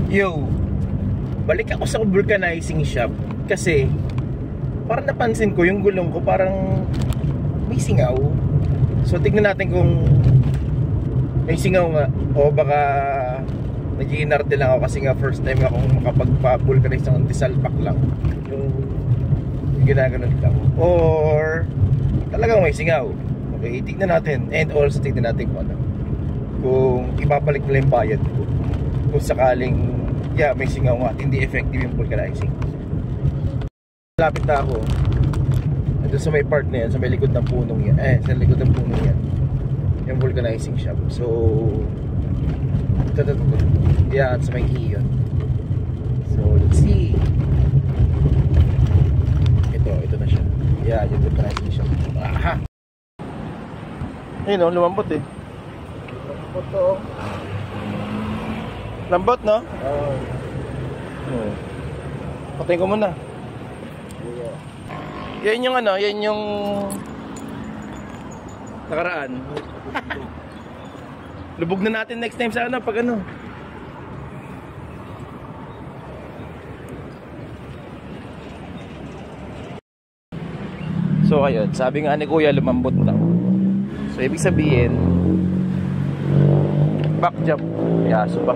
Yo, balik ako sa vulcanizing shop kasi parang napansin ko yung gulong ko parang may singaw. So tignan natin kung may singaw nga o baka nag-iinarte lang ako kasi nga first time akong makapagpa-vulcanize ng anti-salpak lang. Yung ginaganon lang. Or talagang may singaw. Okay, tignan natin. And also tignan natin kung ibabalik nila yung bayad ko. Kung sakaling may singaw nga at hindi effective yung vulcanizing. Lapit na ako. Ito sa may part na yan, sa may likod ng punong yan. Sa likod ng punong yan. Yung vulcanizing shop. So ito. Yan, sa may iyon. So let's see. Ito na siya. Yan, yung vulcanizing shop. Aha! Ayun o, lumambot eh. Lambot to. Lambot, no? Oo. Patayin ko muna. Yan yung yan yung nakaraan. Lubog na natin next time sa pag So ayun, sabi nga ni Kuya lumambot daw. So ibig sabihin back jump. Yaso ba?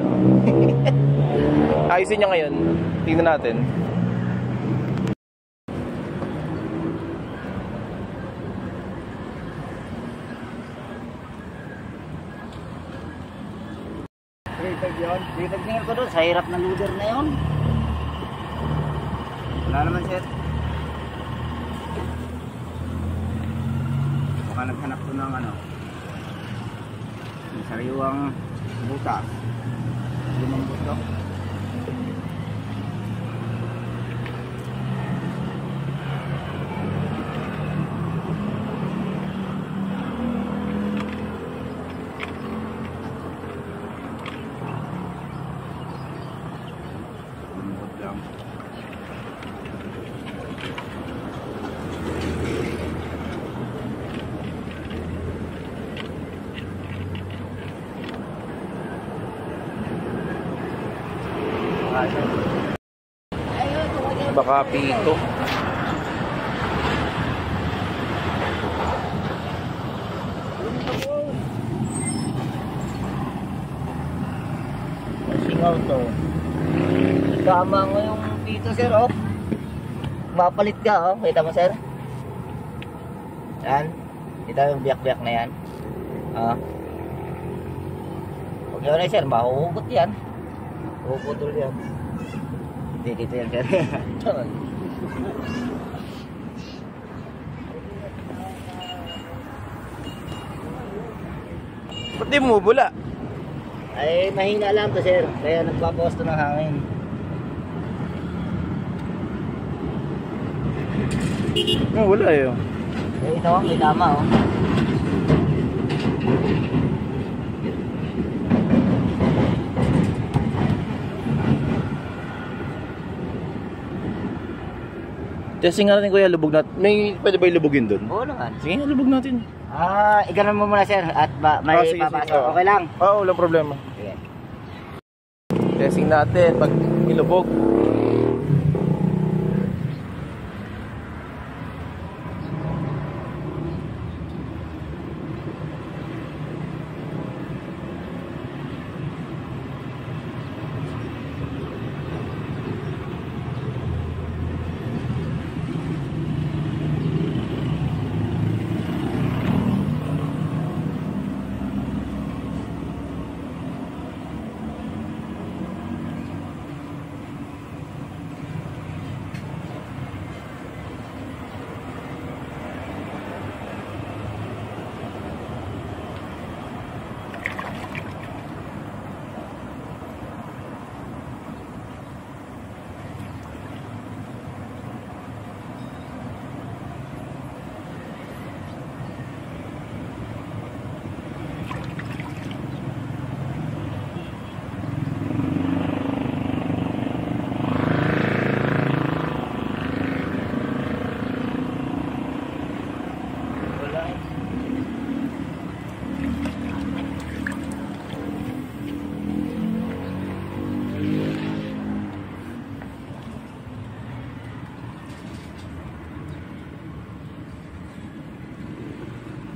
Ayusin niya ngayon. Tingnan natin. Tingnan ko doon sa hirap ng loader na yun. Wala naman sir. Baka naghanap ko ng yung sariwang butas. Limang buto. Baka pito. Singaw to. Tama nga yung dito sir oh. Mapalit ka oh. Kita mo sir. Yan. Kita yung biyak-biyak na yan. Huwag yun na sir. Mahuhugot yan. Puputol yan. Hindi dito yan sir. Ba't di mo bula? Ay mahina lang to sir. Kaya nagpapawas to ng hangin. Wala eh. Ito may tama oh. Testing nga natin kuya, lubog natin. Pwede ba ilubogin doon? Oo naman. Sige, lubog natin. Iganon mo muna sir at may sige, papasok. sige. Okay lang? Oo, walang problema. Sige. Testing natin pag ilubog.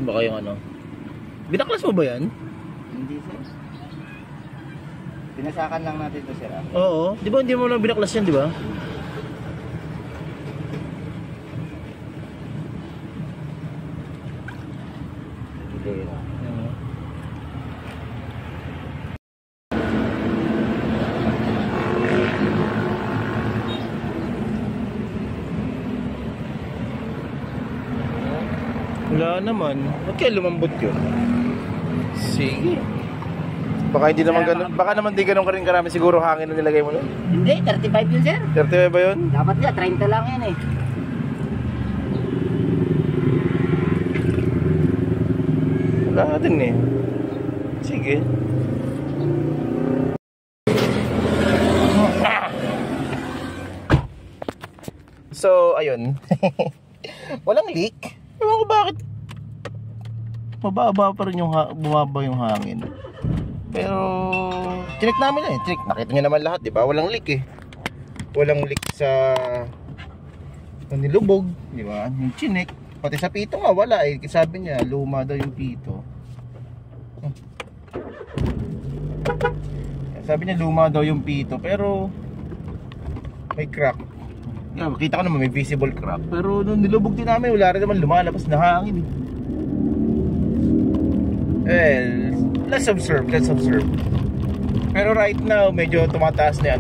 Baka yung ano. Binaklas mo ba yan? Hindi sir. Pinasakan lang natin ito sir. Oo. Di ba hindi mo lang binaklas yan, di ba? Hindi. Wala naman. Ba't kaya lumambot yun? Sige. Baka hindi naman ganun. Baka naman di ganun ka rin karami siguro hangin na nilagay mo nun. Hindi, 35 yun sir. 35 ba yun? Dapat nga, 30 lang yan eh. Wala din eh. Sige. So, ayun. Walang leak. Ewan ko bakit. Mababa pa rin yung bumaba yung hangin. Pero chinek namin eh. Chinek. Nakita nyo naman lahat, di ba? Walang leak eh. Walang leak sa nilubog, di ba? Yung chinek. Pati sa pito nga wala eh. Sabi niya luma daw yung pito. Sabi niya luma daw yung pito, pero may crack. Yeah, makita ko naman may visible crack. Pero nung nilubog din namin, wala rin naman lumalabas na hangin eh. Well, let's observe. Pero right now, medyo tumataas na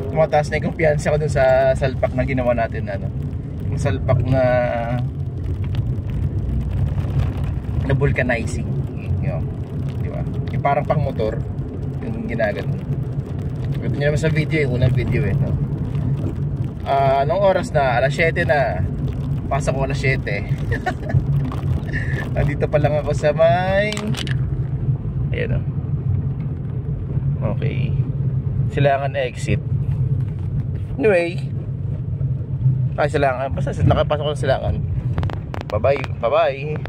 tumataas na yung kumpiyansa ko dun sa salpak na ginawa natin, yung salpak na vulcanizing, yun, di ba? Yung parang pang motor yung ginagano. Ito nyo naman sa video, yung unang video eh, no? Anong oras na? Alas 7 na. Pasok ko alas 7. Nandito pa lang ako sa may ayan o. Okay. Silangan exit. Anyway, silangan. Basta nakapasok ko sa silangan. Bye bye.